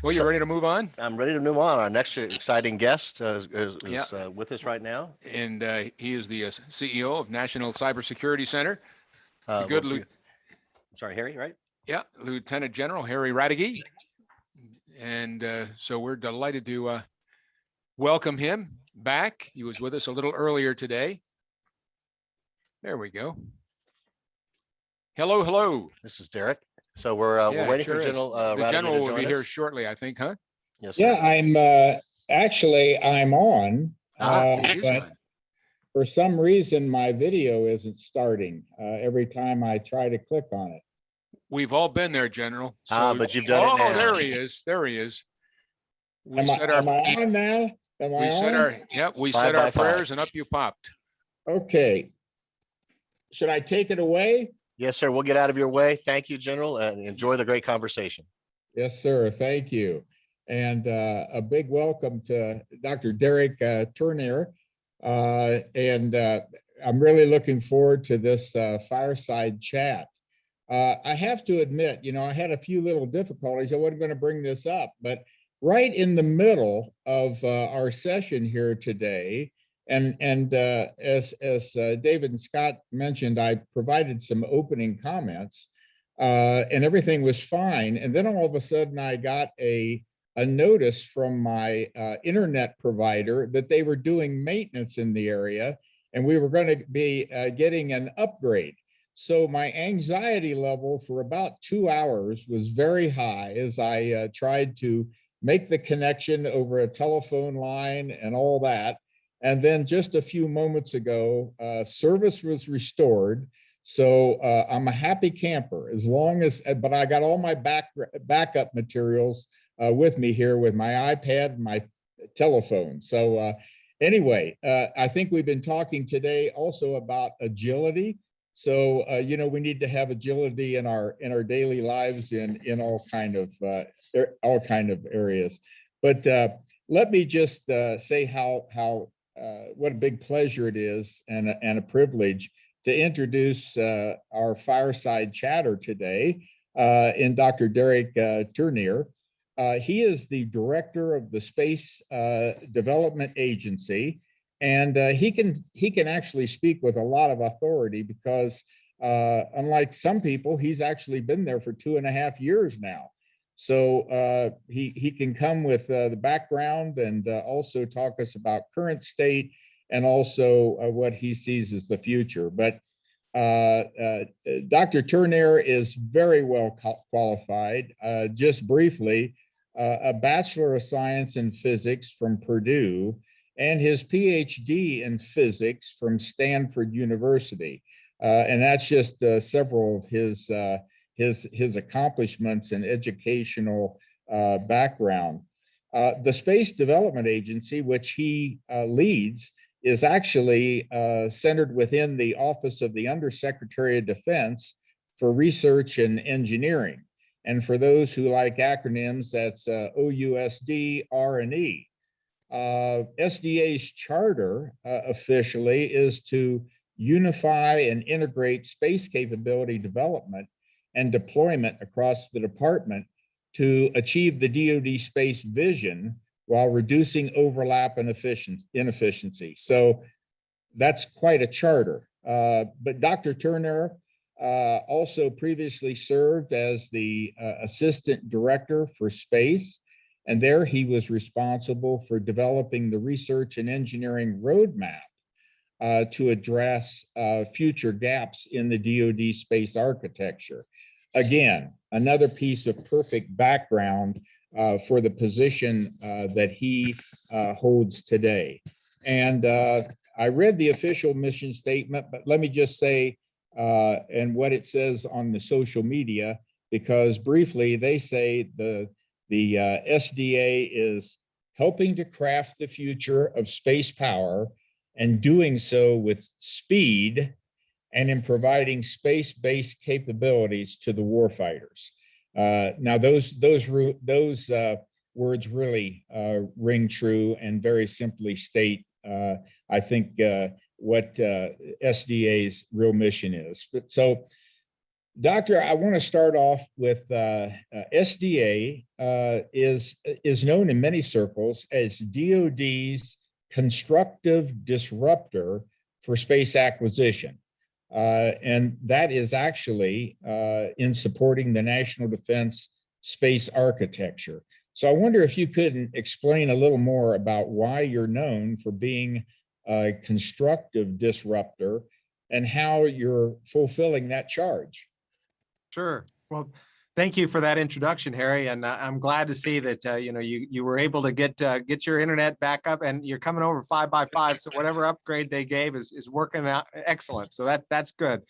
Well, you're ready to move on? I'm ready to move on. Our next exciting guest is with us right now. And he is the CEO of National Cybersecurity Center. Sorry, Harry, right? Yeah, Lieutenant General Harry Raduege. And so we're delighted to welcome him back. He was with us a little earlier today. There we go. Hello, hello. This is Derek. So we're waiting for General the General will be here us. shortly, I think, huh? Yes, sir. Yeah, I'm on. But for some reason, my video isn't starting every time I try to click on it. We've all been there, General. So, but you've done it now. Oh, there he is. There he is. Am I on now? We said our prayers and up you popped. Okay. Should I take it away? Yes, sir. We'll get out of your way. Thank you, General, and enjoy the great conversation. Yes, sir. Thank you. And a big welcome to Dr. Derek Tournear. And I'm really looking forward to this fireside chat. I have to admit, I had a few little difficulties. I wasn't going to bring this up, but right in the middle of our session here today, and as David and Scott mentioned, I provided some opening comments, and everything was fine. And then all of a sudden, I got a notice from my internet provider that they were doing maintenance in the area, and we were going to be getting an upgrade. So my anxiety level for about 2 hours was very high as I tried to make the connection over a telephone line and all that. And then just a few moments ago, service was restored. So I'm a happy camper but I got all my backup materials with me here with my iPad and my telephone. So anyway, I think we've been talking today also about agility. So, we need to have agility in our daily lives in all kind of areas. But let me just say how what a big pleasure it is and a privilege to introduce our fireside chatter today in Dr. Derek Tournear. He is the director of the Space Development Agency. And he can actually speak with a lot of authority because unlike some people, he's actually been there for 2.5 years now. So he can come with the background and also talk us about current state and also what he sees as the future. But Dr. Tournear is very well qualified. Just briefly, a Bachelor of Science in Physics from Purdue, and his PhD in physics from Stanford University. And that's just several of his accomplishments and educational background. The Space Development Agency, which he leads, is actually centered within the Office of the Undersecretary of Defense for Research and Engineering. And for those who like acronyms, that's OUSD, R&E. SDA's charter officially is to unify and integrate space capability development and deployment across the department to achieve the DoD space vision while reducing overlap and inefficiency. So that's quite a charter. But Dr. Tournear also previously served as the Assistant Director for Space. And there he was responsible for developing the research and engineering roadmap to address future gaps in the DoD space architecture. Again, another piece of perfect background for the position that he holds today. And I read the official mission statement, but let me just say, and what it says on the social media, because briefly they say the SDA is helping to craft the future of space power and doing so with speed and in providing space-based capabilities to the warfighters. Now, those words really ring true and very simply state, I think, what SDA's real mission is. So Doctor, I want to start off with SDA is known in many circles as DoD's Constructive Disruptor for Space Acquisition. And that is actually in supporting the national defense space architecture. So I wonder if you could explain a little more about why you're known for being a constructive disruptor and how you're fulfilling that charge. Sure. Well, thank you for that introduction, Harry. And I'm glad to see that you were able to get your internet back up, and you're coming over 5x5. So whatever upgrade they gave is working out excellent. So that's good.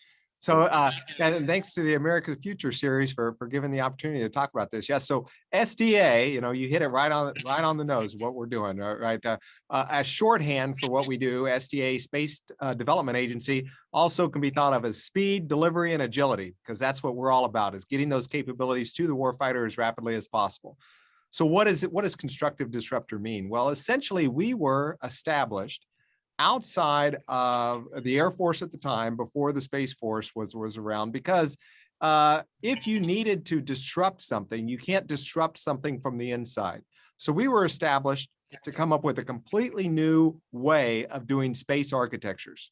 So and thanks to the America Future series for giving the opportunity to talk about this. Yes. So SDA, you hit it right on the nose of what we're doing. Right. A shorthand for what we do, SDA, Space Development Agency, also can be thought of as speed, delivery, and agility, because that's what we're all about, is getting those capabilities to the warfighter as rapidly as possible. So what does constructive disruptor mean? Well, essentially, we were established outside of the Air Force at the time, before the Space Force was around, because if you needed to disrupt something, you can't disrupt something from the inside. So we were established to come up with a completely new way of doing space architectures.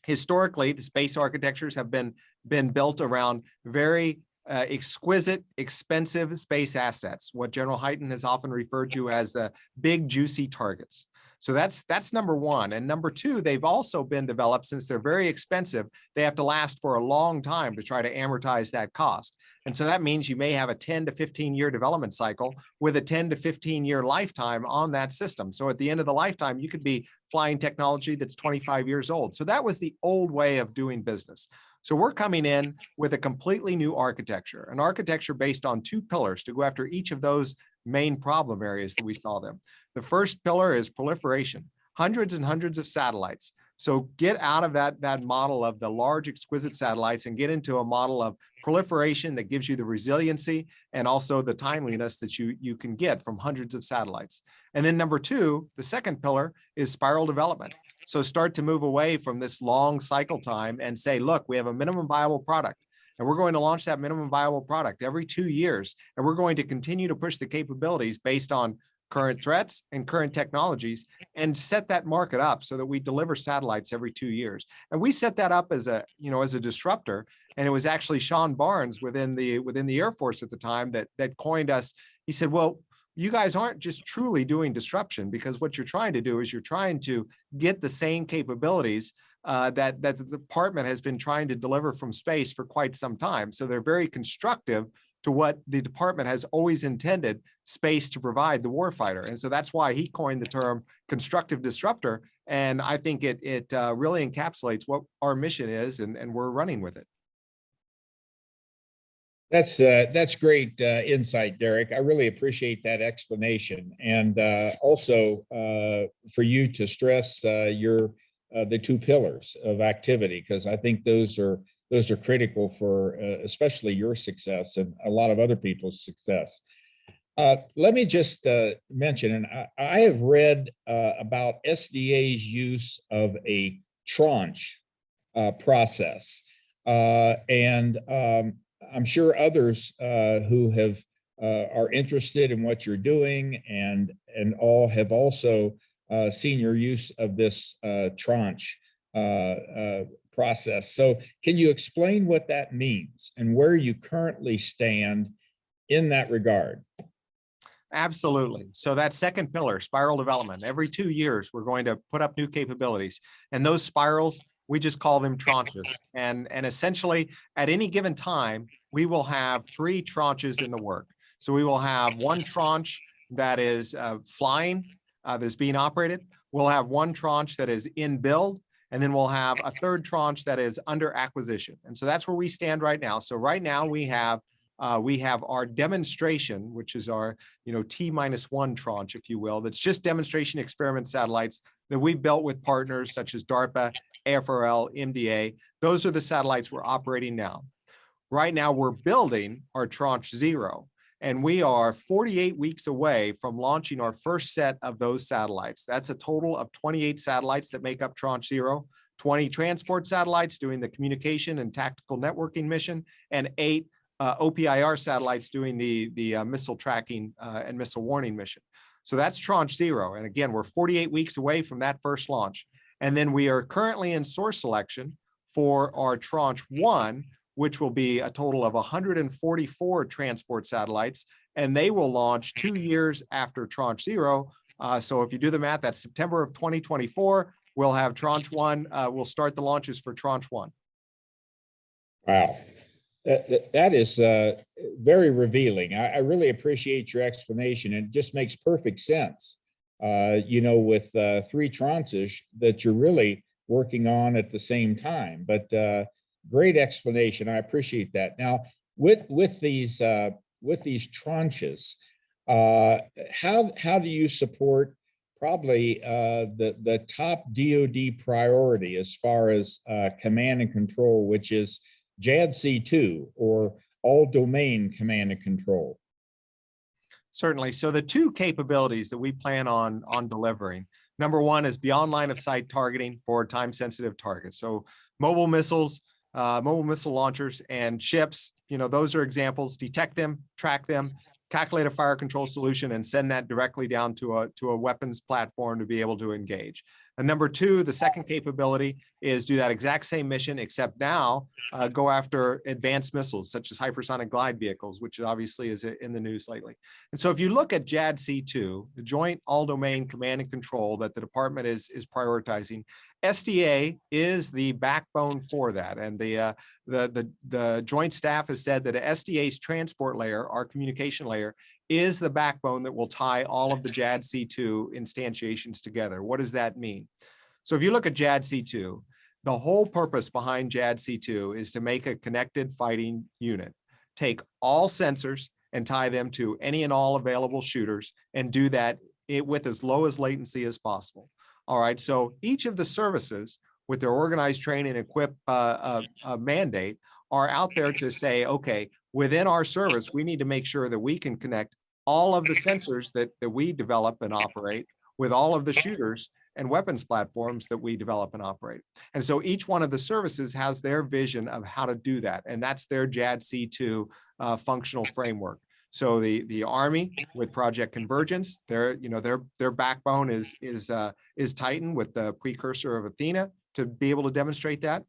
Historically, the space architectures have been built around very exquisite, expensive space assets, what General Hyten has often referred to as the big, juicy targets. So that's number one. And number two, they've also been developed, since they're very expensive, they have to last for a long time to try to amortize that cost. And so that means you may have a 10 to 15 year development cycle with a 10 to 15 year lifetime on that system. So at the end of the lifetime, you could be flying technology that's 25 years old. So that was the old way of doing business. So we're coming in with a completely new architecture, an architecture based on two pillars to go after each of those main problem areas that we saw them. The first pillar is proliferation, hundreds and hundreds of satellites. So get out of that model of the large, exquisite satellites and get into a model of proliferation that gives you the resiliency and also the timeliness that you can get from hundreds of satellites. And then number two, the second pillar, is spiral development. So start to move away from this long cycle time and say, look, we have a minimum viable product, and we're going to launch that minimum viable product every 2 years. And we're going to continue to push the capabilities based on current threats and current technologies, and set that market up so that we deliver satellites every 2 years. And we set that up as a disruptor. And it was actually Sean Barnes within the Air Force at the time that coined us. He said, well, you guys aren't just truly doing disruption, because what you're trying to do is you're trying to get the same capabilities that the department has been trying to deliver from space for quite some time. So they're very constructive to what the department has always intended space to provide the warfighter. And so that's why he coined the term constructive disruptor. And I think it really encapsulates what our mission is, and we're running with it. That's great insight, Derek. I really appreciate that explanation, and also for you to stress the two pillars of activity, because I think those are critical for especially your success and a lot of other people's success. Let me just mention, and I have read about SDA's use of a tranche process, and I'm sure others who are interested in what you're doing and all have also seen your use of this tranche process. So can you explain what that means and where you currently stand in that regard? Absolutely. So that second pillar, spiral development, every 2 years, we're going to put up new capabilities. And those spirals, we just call them tranches. And essentially, at any given time, we will have 3 tranches in the work. So we will have one tranche that is flying, that's being operated. We'll have one tranche that is in build. And then we'll have a third tranche that is under acquisition. And so that's where we stand right now. So right now we have our demonstration, which is our T-1 tranche, if you will. That's just demonstration experiment satellites that we built with partners such as DARPA, AFRL, MDA. Those are the satellites we're operating now. Right now we're building our tranche 0. And we are 48 weeks away from launching our first set of those satellites. That's a total of 28 satellites that make up tranche 0. 20 transport satellites doing the communication and tactical networking mission, and 8 OPIR satellites doing the missile tracking and missile warning mission. So that's Tranche 0. And again, we're 48 weeks away from that first launch. And then we are currently in source selection for our Tranche 1, which will be a total of 144 transport satellites, and they will launch 2 years after Tranche 0. So if you do the math, that's September of 2024. We'll have Tranche 1. We'll start the launches for Tranche 1. Wow. That is very revealing. I really appreciate your explanation. It just makes perfect sense, with 3 tranches that you're really working on at the same time. But great explanation. I appreciate that. Now, with these tranches, how do you support probably the top DoD priority as far as command and control, which is JADC2, or all domain command and control? Certainly. So the 2 capabilities that we plan on delivering, number 1 is beyond line of sight targeting for time sensitive targets. So mobile missiles, mobile missile launchers and ships, those are examples. Detect them, track them, calculate a fire control solution, and send that directly down to a weapons platform to be able to engage. And number 2, the second capability is do that exact same mission, except now go after advanced missiles such as hypersonic glide vehicles, which obviously is in the news lately. And so if you look at JADC2, the Joint All-Domain Command and Control that the department is prioritizing, SDA is the backbone for that. And the Joint Staff has said that SDA's transport layer, our communication layer, is the backbone that will tie all of the JADC2 instantiations together. What does that mean? So if you look at JADC2, the whole purpose behind JADC2 is to make a connected fighting unit, take all sensors and tie them to any and all available shooters, and do that with as low as latency as possible. All right, so each of the services with their organized training and equip mandate are out there to say, okay, within our service, we need to make sure that we can connect all of the sensors that we develop and operate with all of the shooters and weapons platforms that we develop and operate. And so each one of the services has their vision of how to do that. And that's their JADC2 functional framework. So the Army with Project Convergence, their backbone is Titan with the precursor of Athena to be able to demonstrate that.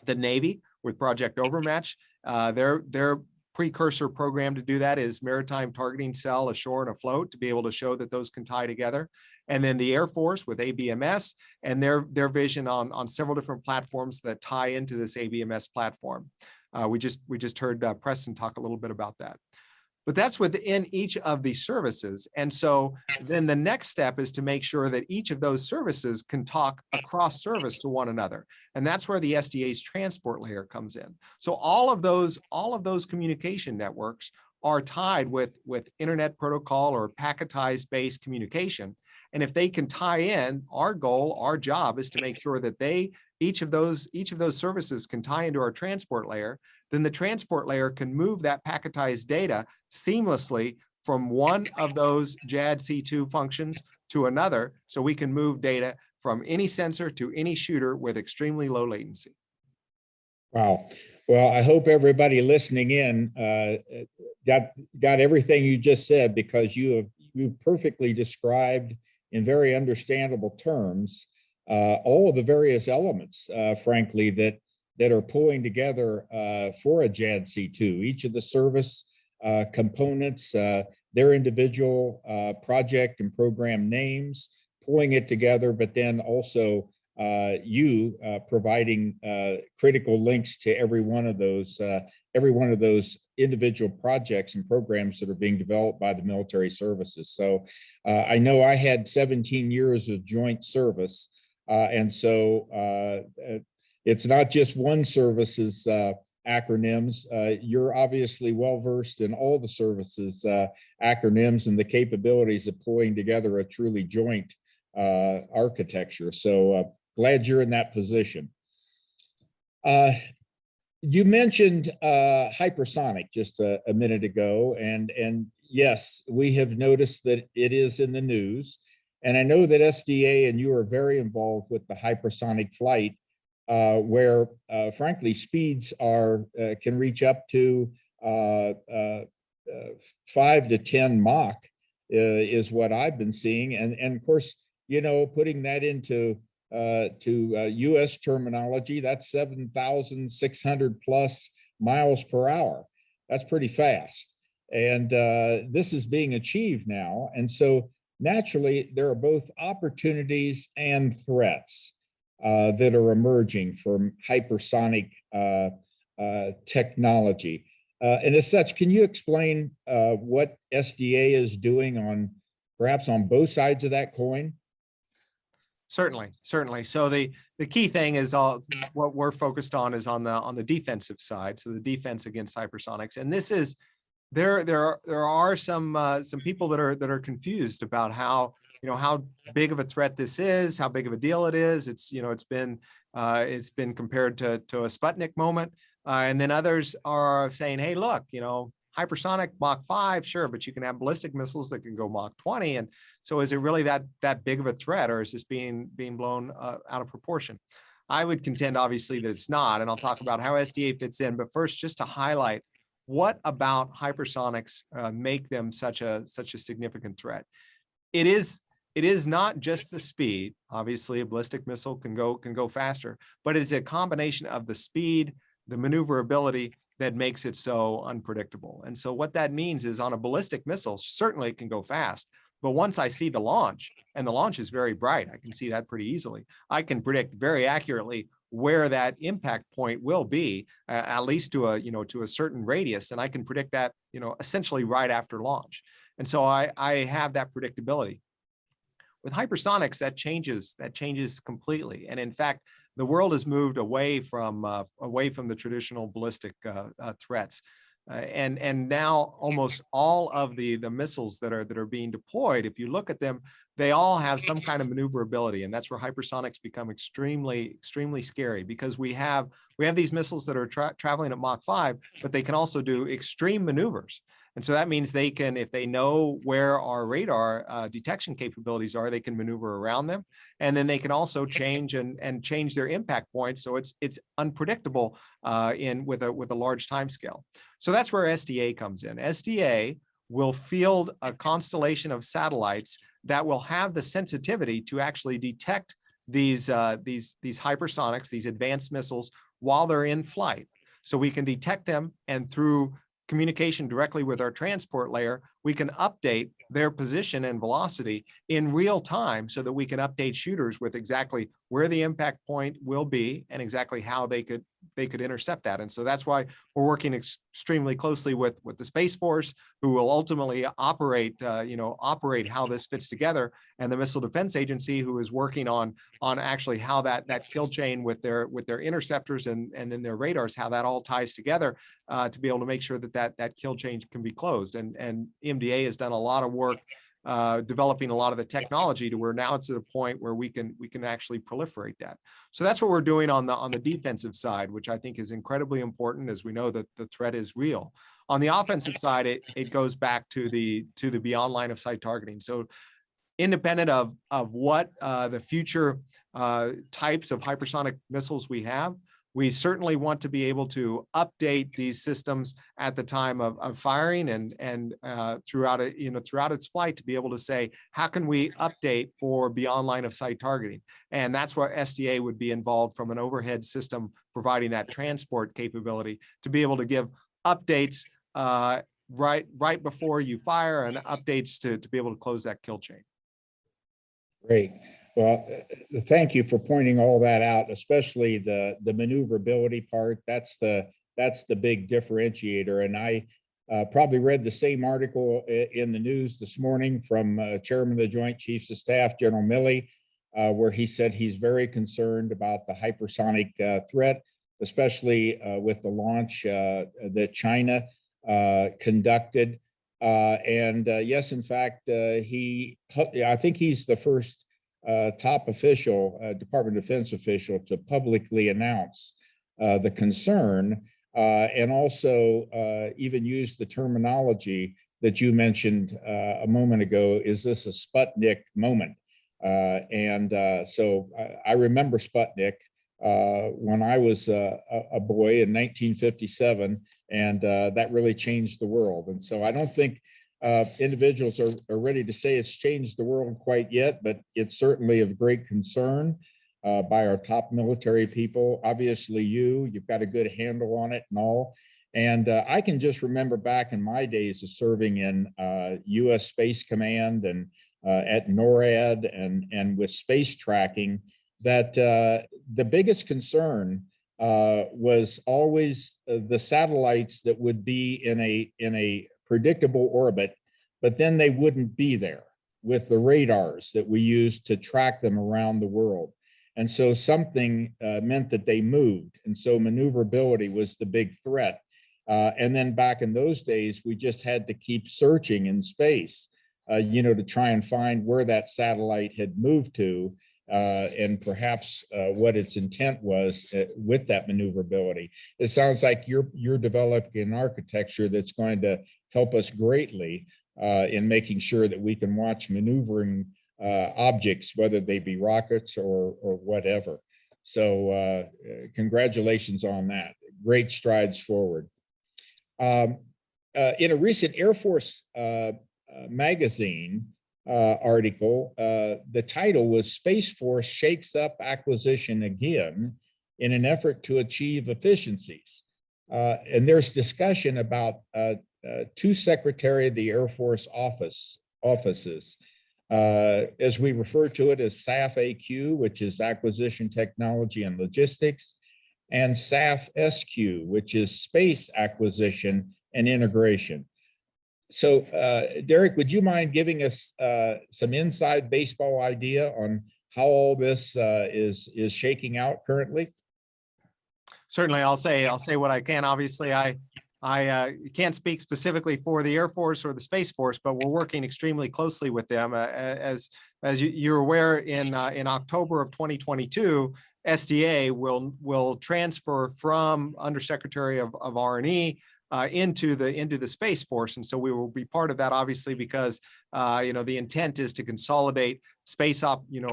The Navy with Project Overmatch, their precursor program to do that is Maritime Targeting Cell, ashore and afloat, to be able to show that those can tie together. And then the Air Force with ABMS and their vision on several different platforms that tie into this ABMS platform. We just heard Preston talk a little bit about that. But that's within each of these services. And so then the next step is to make sure that each of those services can talk across service to one another. And that's where the SDA's transport layer comes in. So all of those communication networks are tied with internet protocol or packetized based communication. And if they can tie in, our goal, our job is to make sure that each of those services can tie into our transport layer. Then the transport layer can move that packetized data seamlessly from one of those JADC2 functions to another, so we can move data from any sensor to any shooter with extremely low latency. Wow. Well, I hope everybody listening in got everything you just said, because you perfectly described in very understandable terms all of the various elements, frankly, that are pulling together for a JADC2. Each of the service components, their individual project and program names, pulling it together, but then also you providing critical links to every one of those individual projects and programs that are being developed by the military services. So I know I had 17 years of joint service, and so it's not just one service's acronyms. You're obviously well-versed in all the services acronyms and the capabilities of pulling together a truly joint architecture. So glad you're in that position. You mentioned hypersonic just a minute ago, and yes, we have noticed that it is in the news. And I know that SDA and you are very involved with the hypersonic flight where frankly speeds are can reach up to 5 to 10 Mach is what I've been seeing, and of course, you know, putting that into U.S. terminology, that's 7,600 plus miles per hour. That's pretty fast, and this is being achieved now, and so naturally there are both opportunities and threats that are emerging from hypersonic technology. And as such, can you explain what SDA is doing on perhaps on both sides of that coin? Certainly, certainly. So the key thing is what we're focused on is on the defensive side. So the defense against hypersonics, and this is there are some people that are confused about how big of a threat this is, how big of a deal it is. It's it's been compared to a Sputnik moment. And then others are saying, hey, look, hypersonic Mach 5, sure, but you can have ballistic missiles that can go Mach 20. And so is it really that big of a threat, or is this being blown out of proportion? I would contend, obviously, that it's not. And I'll talk about how SDA fits in. But first, just to highlight, what about hypersonics make them such a significant threat? It is not just the speed. Obviously, a ballistic missile can go faster, but it's a combination of the speed, the maneuverability that makes it so unpredictable. And so what that means is on a ballistic missile, certainly it can go fast, but once I see the launch, and the launch is very bright, I can see that pretty easily. I can predict very accurately where that impact point will be, at least to a certain radius, and I can predict that essentially right after launch. And so I have that predictability. With hypersonics, that changes completely. And in fact, the world has moved away from the traditional ballistic threats, and now almost all of the missiles that are being deployed, if you look at them, they all have some kind of maneuverability, and that's where hypersonics become extremely scary, because we have these missiles that are traveling at Mach 5, but they can also do extreme maneuvers. And so that means they can, if they know where our radar detection capabilities are, they can maneuver around them. And then they can also change and change their impact points. So it's unpredictable with a large time scale. So that's where SDA comes in. SDA will field a constellation of satellites that will have the sensitivity to actually detect these hypersonics, these advanced missiles, while they're in flight. So we can detect them, and through communication directly with our transport layer, we can update their position and velocity in real time, so that we can update shooters with exactly where the impact point will be and exactly how they could intercept that. And so that's why we're working extremely closely with the Space Force, who will ultimately operate how this fits together, and the Missile Defense Agency, who is working on actually how that kill chain with their interceptors and then their radars, how that all ties together to be able to make sure that kill chain can be closed. And MDA has done a lot of work developing a lot of the technology to where now it's at a point where we can actually proliferate that. So that's what we're doing on the defensive side, which I think is incredibly important, as we know that the threat is real. On the offensive side, it goes back to the beyond line of sight targeting. So independent of what the future types of hypersonic missiles we have, we certainly want to be able to update these systems at the time of firing and throughout its flight, to be able to say, how can we update for beyond line of sight targeting? And that's where SDA would be involved from an overhead system, providing that transport capability to be able to give updates right before you fire, and updates to be able to close that kill chain. Great. Well, thank you for pointing all that out, especially the maneuverability part. That's the big differentiator. And I probably read the same article in the news this morning from Chairman of the Joint Chiefs of Staff, General Milley, where he said he's very concerned about the hypersonic threat, especially with the launch that China conducted. And yes, in fact, I think he's the first top official, Department of Defense official, to publicly announce the concern, and also even use the terminology that you mentioned a moment ago. Is this a Sputnik moment? So I remember Sputnik. when I was a boy in 1957, and that really changed the world. And so I don't think individuals are ready to say it's changed the world quite yet, but it's certainly of great concern by our top military people. Obviously, you've got a good handle on it and all. And I can just remember back in my days of serving in U.S. Space Command and at NORAD and with space tracking, that the biggest concern was always the satellites that would be in a predictable orbit, but then they wouldn't be there with the radars that we use to track them around the world. And so something meant that they moved. And so maneuverability was the big threat. And then back in those days, we just had to keep searching in space, to try and find where that satellite had moved to, and perhaps what its intent was with that maneuverability. It sounds like you're developing an architecture that's going to help us greatly in making sure that we can watch maneuvering objects, whether they be rockets or whatever. So congratulations on that. Great strides forward. In a recent Air Force magazine article, the title was "Space Force Shakes Up Acquisition Again in an Effort to Achieve Efficiencies." And there's discussion about two Secretary of the Air Force offices. As we refer to it as SAF-AQ, which is Acquisition Technology and Logistics, and SAF-SQ, which is Space Acquisition and Integration. So, Derek, would you mind giving us some inside baseball idea on how all this is shaking out currently? Certainly, I'll say what I can. Obviously, I can't speak specifically for the Air Force or the Space Force, but we're working extremely closely with them. As you're aware, in October of 2022, SDA will transfer from Undersecretary of R&E into the Space Force, and so we will be part of that, obviously, because the intent is to consolidate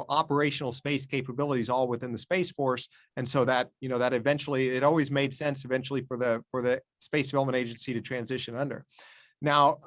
operational space capabilities all within the Space Force, and so that that eventually, it always made sense eventually for the Space Development Agency to transition under. Now,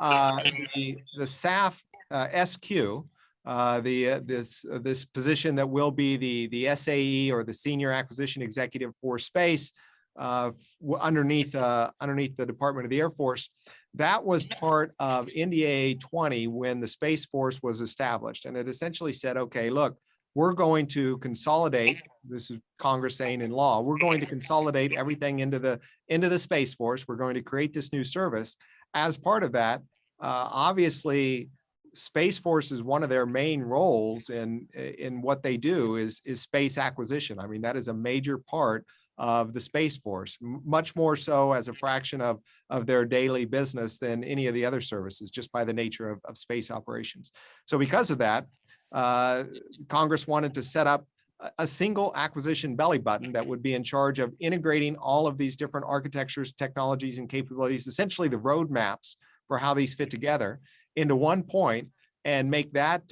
the SAF SQ. This position that will be the SAE, or the Senior Acquisition Executive for Space, underneath the Department of the Air Force, that was part of NDAA 20 when the Space Force was established, and it essentially said, okay, look, we're going to consolidate. This is Congress saying in law, we're going to consolidate everything into the Space Force. We're going to create this new service. As part of that, obviously, Space Force is one of their main roles in what they do is space acquisition. I mean, that is a major part of the Space Force, much more so as a fraction of their daily business than any of the other services, just by the nature of space operations. So because of that, Congress wanted to set up a single acquisition belly button that would be in charge of integrating all of these different architectures, technologies, and capabilities, essentially the roadmaps for how these fit together, into one point, and make that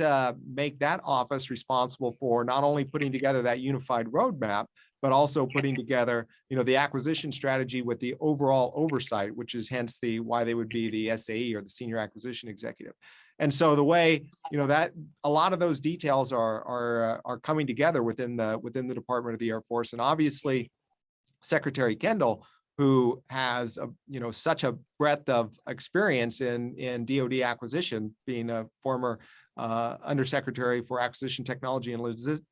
office responsible for not only putting together that unified roadmap, but also putting together, the acquisition strategy with the overall oversight, which is hence why they would be the SAE, or the Senior Acquisition Executive. And so the way, that a lot of those details are coming together within the Department of the Air Force, and obviously Secretary Kendall, who has such a breadth of experience in DoD acquisition, being a former Undersecretary for Acquisition Technology and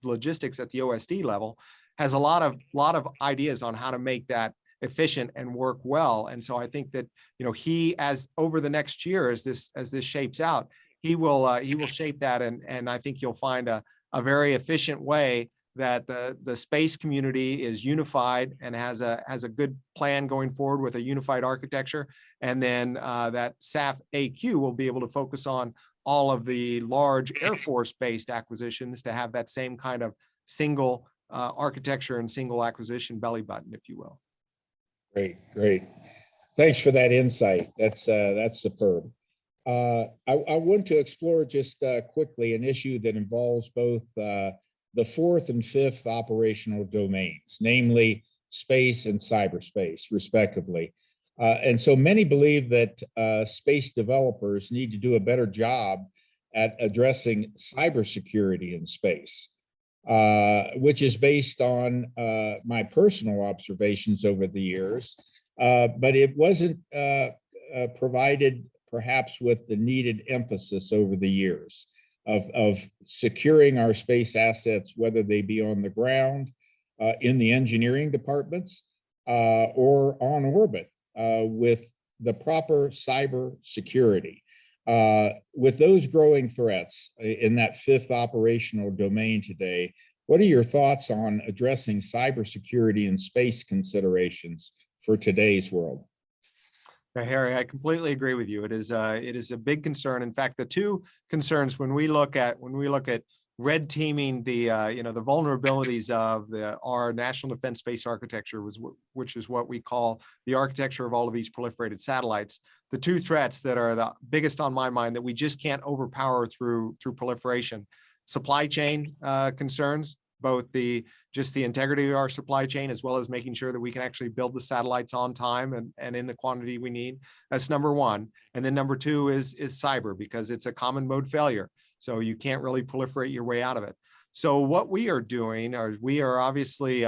Logistics at the OSD level, has a lot of ideas on how to make that efficient and work well. And so I think that he, as over the next year, as this shapes out, he will shape that, and I think you'll find a very efficient way that the space community is unified and has a good plan going forward with a unified architecture, and then that SAF-AQ will be able to focus on all of the large Air Force-based acquisitions to have that same kind of single architecture and single acquisition belly button, if you will. Great. Thanks for that insight. That's superb. I want to explore just quickly an issue that involves both the fourth and fifth operational domains, namely space and cyberspace, respectively. And so many believe that space developers need to do a better job at addressing cybersecurity in space, which is based on my personal observations over the years, but it wasn't provided perhaps with the needed emphasis over the years of securing our space assets, whether they be on the ground, in the engineering departments, or on orbit with the proper cyber security. With those growing threats in that fifth operational domain today, what are your thoughts on addressing cybersecurity and space considerations for today's world? Harry, I completely agree with you. It is a big concern. In fact, the two concerns when we look at red teaming the the vulnerabilities of our national defense space architecture, which is what we call the architecture of all of these proliferated satellites. The two threats that are the biggest on my mind that we just can't overpower through proliferation: supply chain concerns, both just the integrity of our supply chain, as well as making sure that we can actually build the satellites on time and in the quantity we need. That's number one. And then number two is cyber, because it's a common mode failure. So you can't really proliferate your way out of it. So what we are doing, we are obviously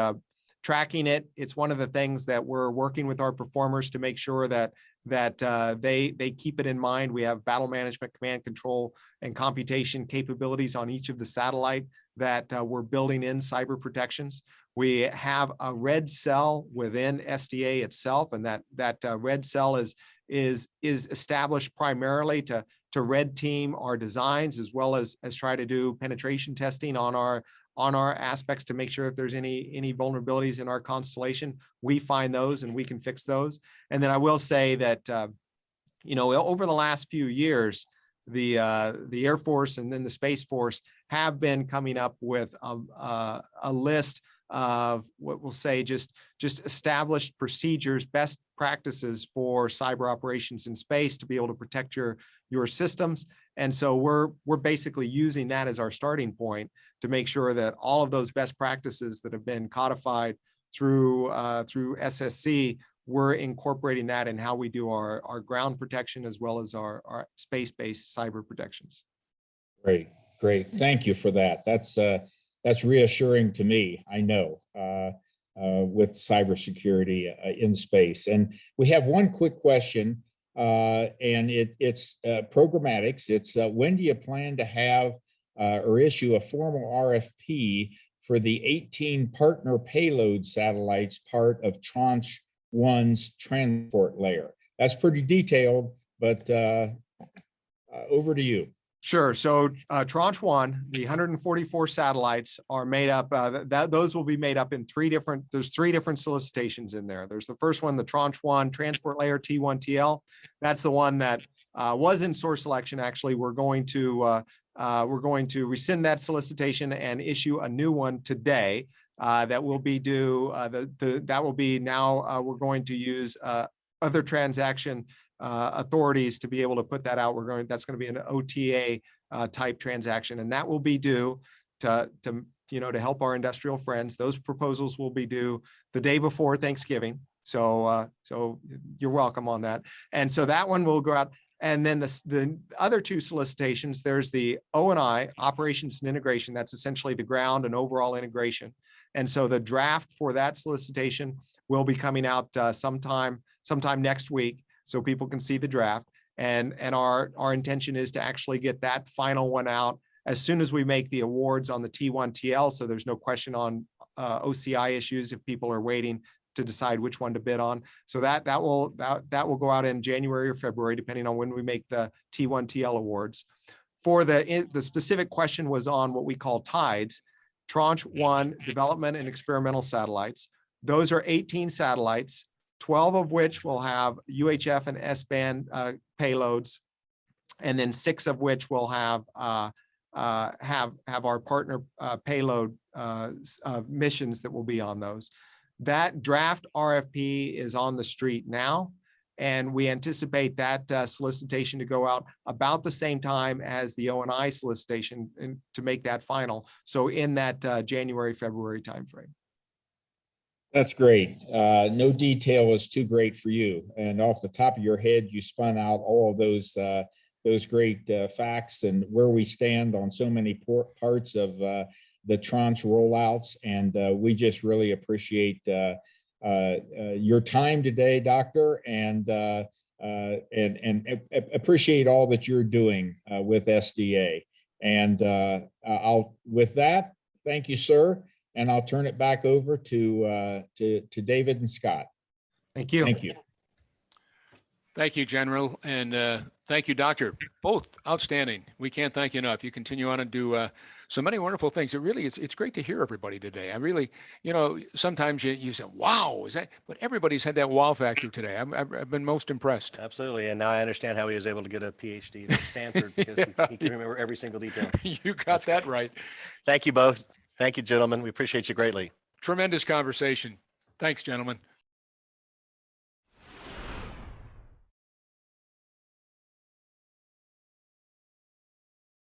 tracking it. It's one of the things that we're working with our performers to make sure that they keep it in mind. We have battle management, command control, and computation capabilities on each of the satellite that we're building in cyber protections. We have a red cell within SDA itself, and that red cell is established primarily to red team our designs, as well as try to do penetration testing on our aspects to make sure if there's any vulnerabilities in our constellation, we find those and we can fix those. And then I will say that over the last few years, the Air Force and then the Space Force have been coming up with a list of what we'll say just established procedures, best practices for cyber operations in space to be able to protect your systems. And so we're basically using that as our starting point to make sure that all of those best practices that have been codified through SSC, we're incorporating that in how we do our ground protection as well as our space-based cyber protections. Great. Thank you for that. That's reassuring to me, I know, with cybersecurity in space. And we have one quick question, and it's programmatics. It's when do you plan to have or issue a formal RFP for the 18 partner payload satellites part of Tranche 1's transport layer? That's pretty detailed, but over to you. Sure. So Tranche 1, the 144 satellites are made up, those will be made up in there's three different solicitations in there. There's the first one, the Tranche 1 transport layer T1TL. That's the one that was in source selection. Actually, we're going to rescind that solicitation and issue a new one today that will be due. That will be now, we're going to use other transaction authorities to be able to put that out. That's going to be an OTA type transaction, and that will be due to help our industrial friends. Those proposals will be due the day before Thanksgiving. So you're welcome on that. And so that one will go out. And then the other two solicitations, there's the O&I, operations and integration. That's essentially the ground and overall integration. And so the draft for that solicitation will be coming out sometime next week, so people can see the draft. And our intention is to actually get that final one out as soon as we make the awards on the T1TL. So there's no question on OCI issues if people are waiting to decide which one to bid on. So that will go out in January or February, depending on when we make the T1TL awards. For the specific question was on what we call TIDES, Tranche 1 development and experimental satellites. Those are 18 satellites, 12 of which will have UHF and S-band payloads, and then 6 of which will have our partner payload missions that will be on those. That draft RFP is on the street now, And we anticipate that solicitation to go out about the same time as the O&I solicitation and to make that final. So in that January, February timeframe. That's great. No detail is too great for you. And off the top of your head, you spun out all of those great facts and where we stand on so many parts of the tranche rollouts. And we just really appreciate your time today, Doctor, and appreciate all that you're doing with SDA. And with that, thank you, sir. And I'll turn it back over to David and Scott. Thank you. Thank you. Thank you, General, and thank you, Doctor. Both outstanding. We can't thank you enough. You continue on and do so many wonderful things. It's great to hear everybody today. I really, sometimes you say, "Wow, is that?" But everybody's had that wow factor today. I've been most impressed. Absolutely. And now I understand how he was able to get a PhD at Stanford because he can remember every single detail. You got that right. Thank you both. Thank you, gentlemen. We appreciate you greatly. Tremendous conversation. Thanks, gentlemen.